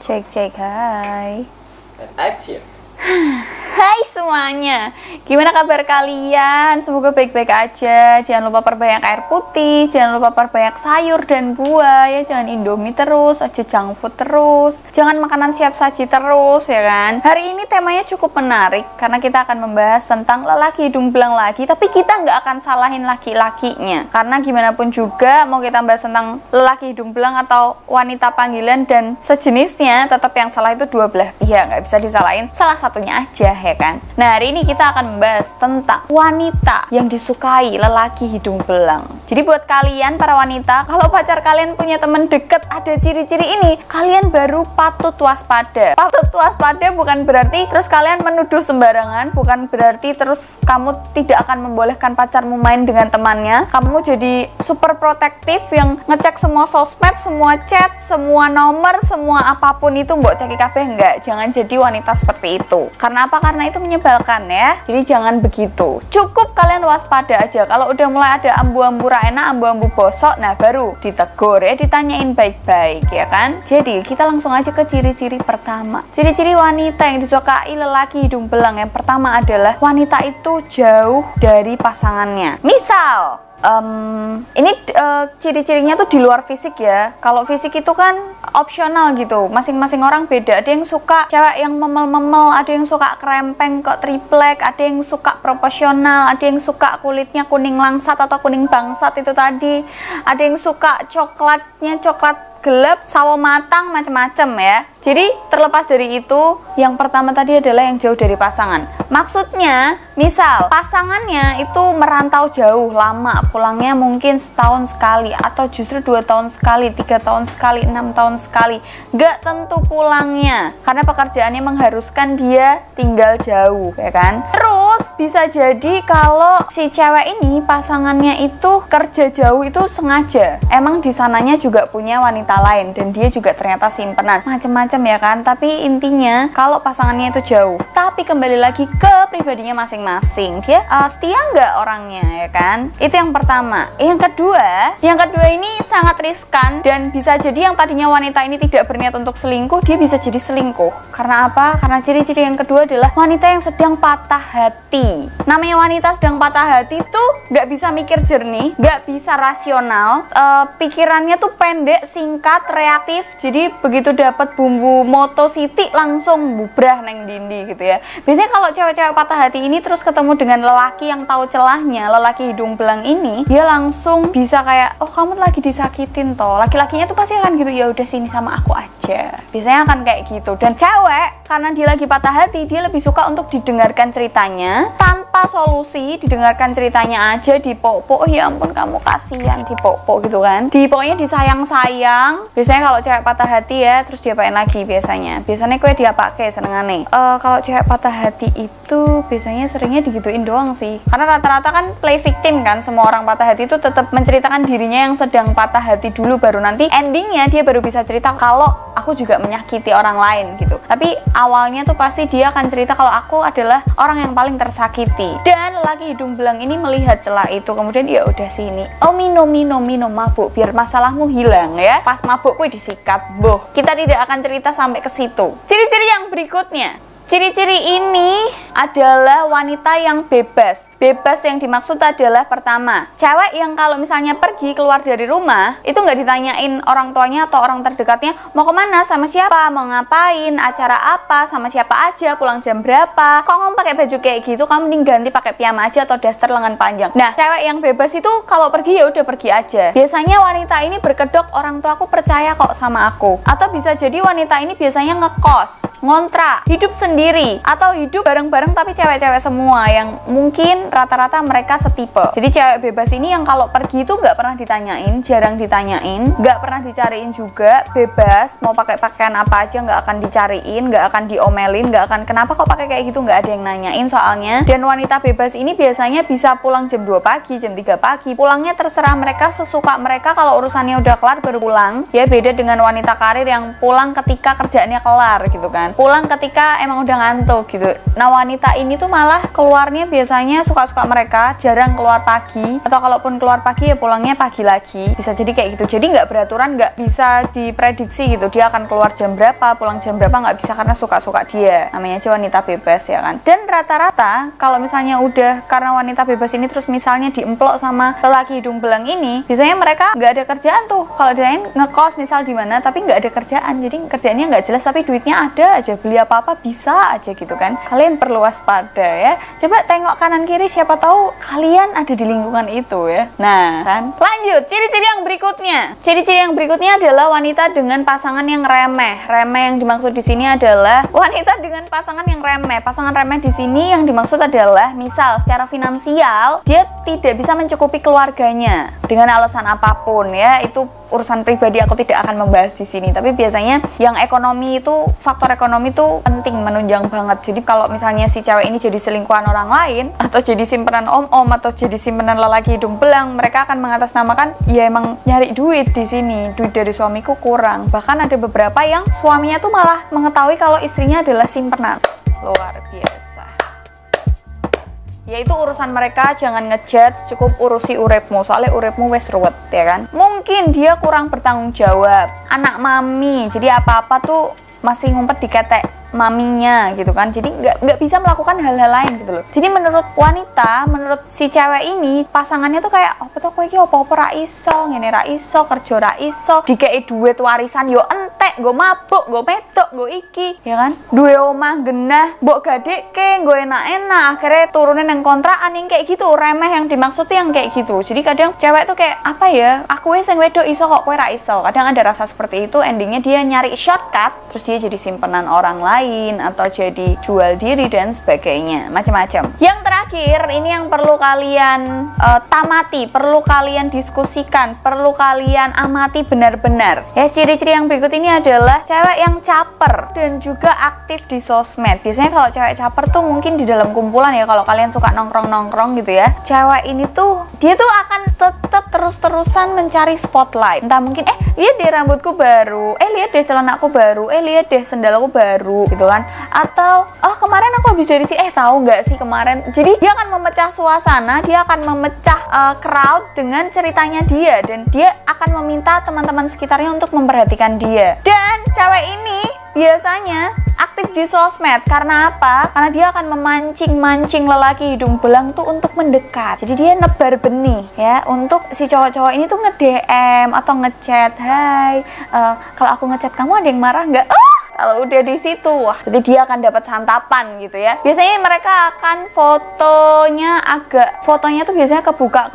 Cek cek, hai. Action. Hai semuanya, gimana kabar kalian? Semoga baik-baik aja. Jangan lupa perbanyak air putih, jangan lupa perbanyak sayur dan buah ya. Jangan indomie terus, aja junk food terus. Jangan makanan siap saji terus ya kan. Hari ini temanya cukup menarik karena kita akan membahas tentang lelaki hidung belang lagi. Tapi kita nggak akan salahin laki-lakinya, karena gimana pun juga mau kita bahas tentang lelaki hidung belang atau wanita panggilan dan sejenisnya, tetap yang salah itu dua belah pihak, nggak bisa disalahin salah satunya aja ya kan. Nah, hari ini kita akan membahas tentang wanita yang disukai lelaki hidung belang. Jadi buat kalian para wanita, kalau pacar kalian punya teman deket ada ciri-ciri ini, kalian baru patut waspada. Patut waspada bukan berarti terus kalian menuduh sembarangan, bukan berarti terus kamu tidak akan membolehkan pacarmu main dengan temannya. Kamu jadi super protektif yang ngecek semua sosmed, semua chat, semua nomor, semua apapun itu mbok ceki kabeh. Enggak, jangan jadi wanita seperti itu. Karena apa? Karena itu menyebalkan ya. Jadi jangan begitu. Cukup kalian waspada aja. Kalau udah mulai ada ambu-ambu enak, ambu-ambu bosok, nah baru ditegur ya, ditanyain baik-baik ya kan. Jadi kita langsung aja ke ciri-ciri pertama. Ciri-ciri wanita yang disukai lelaki hidung belang. Yang pertama adalah wanita itu jauh dari pasangannya. Misal ini ciri-cirinya tuh di luar fisik ya. Kalau fisik itu kan opsional gitu, masing-masing orang beda. Ada yang suka cewek yang memel-memel, ada yang suka krempeng kok triplek, ada yang suka proporsional, ada yang suka kulitnya kuning langsat atau kuning bangsat itu tadi, ada yang suka coklatnya coklat gelap, sawo matang, macam-macam ya. Jadi terlepas dari itu, yang pertama tadi adalah yang jauh dari pasangan. Maksudnya, misal pasangannya itu merantau jauh lama, pulangnya mungkin setahun sekali, atau justru 2 tahun sekali, 3 tahun sekali, 6 tahun sekali. Gak tentu pulangnya, karena pekerjaannya mengharuskan dia tinggal jauh, ya kan? Terus bisa jadi kalau si cewek ini pasangannya itu kerja jauh itu sengaja. Emang di sananya juga punya wanita lain dan dia juga ternyata simpenan, macam-macam ya kan. Tapi intinya kalau pasangannya itu jauh, tapi kembali lagi ke pribadinya masing-masing, dia setia nggak orangnya ya kan. Itu yang pertama. Yang kedua ini sangat riskan dan bisa jadi yang tadinya wanita ini tidak berniat untuk selingkuh, dia bisa jadi selingkuh. Karena apa? Karena ciri-ciri yang kedua adalah wanita yang sedang patah hati. Namanya wanita sedang patah hati tuh nggak bisa mikir jernih, nggak bisa rasional, pikirannya tuh pendek, singkat, reaktif. Jadi begitu dapat bumbu moto sitik langsung bubrah neng dindi gitu ya. Biasanya kalau cewek-cewek patah hati ini terus ketemu dengan lelaki yang tahu celahnya, lelaki hidung belang ini, dia langsung bisa kayak, oh kamu lagi disakitin toh. Laki-lakinya tuh pasti akan gitu, ya udah sini sama aku aja. Biasanya akan kayak gitu. Dan cewek karena dia lagi patah hati, dia lebih suka untuk didengarkan ceritanya tanpa solusi, didengarkan ceritanya aja, dipok-pok. Oh ya ampun kamu kasihan, dipok-pok gitu kan. Pokoknya disayang-sayang. Biasanya kalau cewek patah hati ya, terus diapain lagi biasanya kue dia pakai senengane. Kalau cewek patah hati itu biasanya seringnya digituin doang sih, karena rata-rata kan play victim kan. Semua orang patah hati itu tetap menceritakan dirinya yang sedang patah hati dulu, baru nanti endingnya dia baru bisa cerita kalau aku juga menyakiti orang lain gitu. Tapi awalnya tuh pasti dia akan cerita kalau aku adalah orang yang paling tersakiti. Dan lelaki hidung belang ini melihat celah itu, kemudian ya udah sini, oh minum mabuk biar masalahmu hilang ya. Pas mabuk kue disikat, boh. Kita tidak akan cerita sampai ke situ. Ciri-ciri yang berikutnya. Ciri-ciri ini adalah wanita yang bebas. Bebas yang dimaksud adalah pertama, cewek yang kalau misalnya pergi keluar dari rumah, itu nggak ditanyain orang tuanya atau orang terdekatnya, mau kemana, sama siapa, mau ngapain, acara apa, sama siapa aja, pulang jam berapa. Kok kamu pakai baju kayak gitu, kamu mending ganti pakai piyama aja atau daster lengan panjang. Nah, cewek yang bebas itu kalau pergi ya udah pergi aja. Biasanya wanita ini berkedok, orang tua aku percaya kok sama aku. Atau bisa jadi wanita ini biasanya ngekos, ngontrak, hidup sendiri, atau hidup bareng-bareng tapi cewek-cewek semua yang mungkin rata-rata mereka setipe. Jadi cewek bebas ini yang kalau pergi itu nggak pernah ditanyain, jarang ditanyain, nggak pernah dicariin juga, bebas mau pakai pakaian apa aja nggak akan dicariin, nggak akan diomelin, nggak akan kenapa kok pakai kayak gitu, nggak ada yang nanyain soalnya. Dan wanita bebas ini biasanya bisa pulang jam 2 pagi, jam 3 pagi, pulangnya terserah mereka, sesuka mereka. Kalau urusannya udah kelar baru pulang ya. Beda dengan wanita karir yang pulang ketika kerjaannya kelar gitu kan, pulang ketika emang udah ngantuk gitu. Nah wanita ini tuh malah keluarnya biasanya suka-suka mereka, jarang keluar pagi, atau kalaupun keluar pagi ya pulangnya pagi lagi, bisa jadi kayak gitu. Jadi nggak beraturan, nggak bisa diprediksi gitu dia akan keluar jam berapa, pulang jam berapa, nggak bisa, karena suka-suka dia. Namanya aja wanita bebas ya kan. Dan rata-rata kalau misalnya udah karena wanita bebas ini terus misalnya diemplok sama lelaki hidung belang ini, biasanya mereka nggak ada kerjaan tuh. Kalau dia ngekos misal di mana tapi nggak ada kerjaan, jadi kerjaannya nggak jelas tapi duitnya ada aja, beli apa-apa bisa aja gitu kan. Kalian perlu waspada ya. Coba tengok kanan kiri, siapa tahu kalian ada di lingkungan itu ya. Nah kan, lanjut ciri-ciri yang berikutnya. Ciri-ciri yang berikutnya adalah wanita dengan pasangan yang remeh. Remeh yang dimaksud di sini adalah wanita dengan pasangan yang remeh. Pasangan remeh di sini yang dimaksud adalah misal secara finansial dia tidak bisa mencukupi keluarganya dengan alasan apapun ya. Itu urusan pribadi, aku tidak akan membahas di sini. Tapi biasanya yang ekonomi itu, faktor ekonomi itu penting, menunjang banget. Jadi kalau misalnya si cewek ini jadi selingkuhan orang lain, atau jadi simpenan om-om, atau jadi simpenan lelaki hidung belang, mereka akan mengatasnamakan ya emang nyari duit di sini, duit dari suamiku kurang. Bahkan ada beberapa yang suaminya tuh malah mengetahui kalau istrinya adalah simpenan. Luar biasa. Ya itu urusan mereka, jangan ngejudge, cukup urusi uripmu, soalnya uripmu wes ruwet ya kan. Mungkin dia kurang bertanggung jawab, anak mami, jadi apa-apa tuh masih ngumpet di ketek maminya gitu kan, jadi nggak bisa melakukan hal-hal lain gitu loh. Jadi menurut wanita, menurut si cewek ini, pasangannya tuh kayak apa tuh, kowe iki apa-apa ra iso, ngene ra iso, kerja ra iso, dikei duit warisan yo entek, go mabuk, go medok, go iki ya kan, duwe omah genah mbok gadekke, go enak-enak, akhirnya turunin yang kontrakan yang kayak gitu. Remeh yang dimaksud tuh yang kayak gitu. Jadi kadang cewek tuh kayak apa ya, aku sing wedok iso kok kowe ra iso. Kadang ada rasa seperti itu, endingnya dia nyari shortcut, terus dia jadi simpenan orang lain atau jadi jual diri dan sebagainya, macam-macam. Yang terakhir ini yang perlu kalian tamati, perlu kalian diskusikan, perlu kalian amati benar-benar ya. Ciri-ciri yang berikut ini adalah cewek yang caper dan juga aktif di sosmed. Biasanya kalau cewek caper tuh mungkin di dalam kumpulan ya, kalau kalian suka nongkrong-nongkrong gitu ya, cewek ini tuh dia tuh akan tetap terus-terusan mencari spotlight. Entah mungkin lihat deh rambutku baru, lihat deh celanaku baru, lihat deh sendalku baru gitu kan, atau kemarin aku habis dari sini, tahu nggak sih kemarin. Jadi dia akan memecah suasana, dia akan memecah crowd dengan ceritanya dia, dan dia akan meminta teman-teman sekitarnya untuk memperhatikan dia. Dan cewek ini biasanya aktif di sosmed karena apa? Karena dia akan memancing-mancing lelaki hidung belang tuh untuk mendekat. Jadi dia nebar benih ya untuk si cowok-cowok ini tuh nge-DM atau ngechat, hai, kalau aku ngechat kamu ada yang marah nggak? Kalau udah di situ, wah, jadi dia akan dapat santapan gitu ya. Biasanya mereka akan fotonya tuh biasanya kebuka.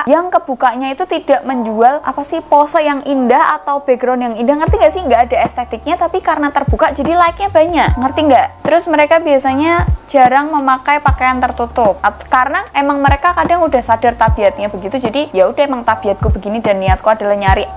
Yang kebukanya itu tidak menjual apa sih, pose yang indah atau background yang indah, ngerti nggak sih? Nggak ada estetiknya, tapi karena terbuka jadi like-nya banyak, ngerti nggak? Terus mereka biasanya jarang memakai pakaian tertutup karena emang mereka kadang udah sadar tabiatnya begitu. Jadi ya udah, emang tabiatku begini dan niatku adalah nyari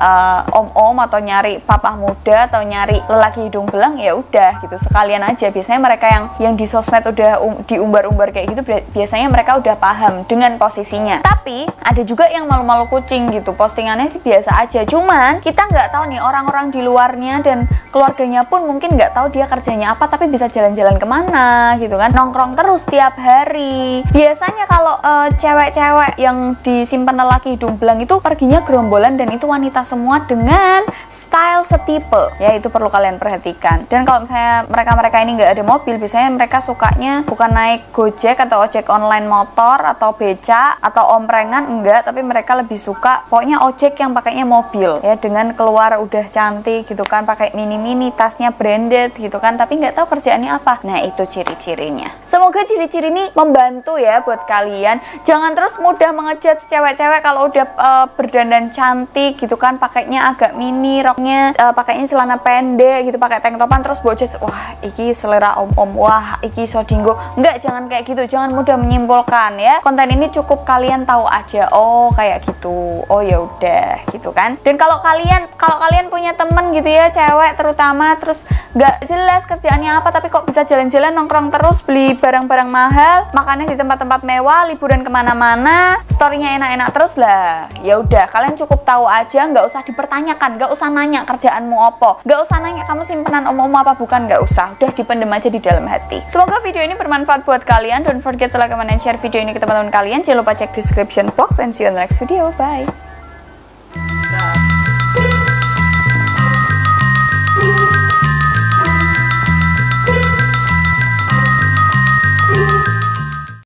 om-om atau nyari papa muda atau nyari lelaki hidung belang, ya udah gitu sekalian aja. Biasanya mereka yang di sosmed udah diumbar-umbar kayak gitu, biasanya mereka udah paham dengan posisinya. Tapi ada juga yang malu-malu kucing gitu, postingannya sih biasa aja, cuman kita nggak tahu nih orang-orang di luarnya dan keluarganya pun mungkin nggak tahu dia kerjanya apa, tapi bisa jalan-jalan kemana gitu kan, nongkrong terus tiap hari. Biasanya kalau cewek-cewek yang disimpan lelaki hidung belang itu perginya gerombolan, dan itu wanita semua dengan style setipe ya, itu perlu kalian perhatikan. Dan kalau misalnya mereka ini nggak ada mobil, biasanya mereka sukanya bukan naik Gojek atau ojek online motor atau beca atau omprengan, enggak, tapi mereka lebih suka pokoknya ojek yang pakainya mobil ya, dengan keluar udah cantik gitu kan, pakai mini-mini, tasnya branded gitu kan, tapi nggak tahu kerjaannya apa. Nah itu ciri-cirinya. Semoga ciri-ciri ini membantu ya buat kalian. Jangan terus mudah mengejudge cewek-cewek kalau udah berdandan cantik gitu kan, pakainya agak mini, roknya pakainya celana pendek gitu, pakai tank topan, terus bocet, wah iki selera om-om, wah iki sodinggo. Enggak, jangan kayak gitu, jangan mudah menyimpulkan ya. Konten ini cukup kalian tahu aja, oh kayak gitu, oh ya udah gitu kan. Dan kalau kalian punya temen gitu ya, cewek terutama, terus nggak jelas kerjaannya apa tapi kok bisa jalan-jalan nongkrong terus, beli beli barang-barang mahal, makannya di tempat-tempat mewah, liburan kemana-mana, storynya enak-enak terus lah. Ya udah, kalian cukup tahu aja, nggak usah dipertanyakan, nggak usah nanya kerjaanmu apa, nggak usah nanya kamu simpenan om-om apa bukan, nggak usah. Udah dipendem aja di dalam hati. Semoga video ini bermanfaat buat kalian. Don't forget to like, comment, and share video ini ke teman-teman kalian. Jangan lupa cek description box and see you on the next video. Bye.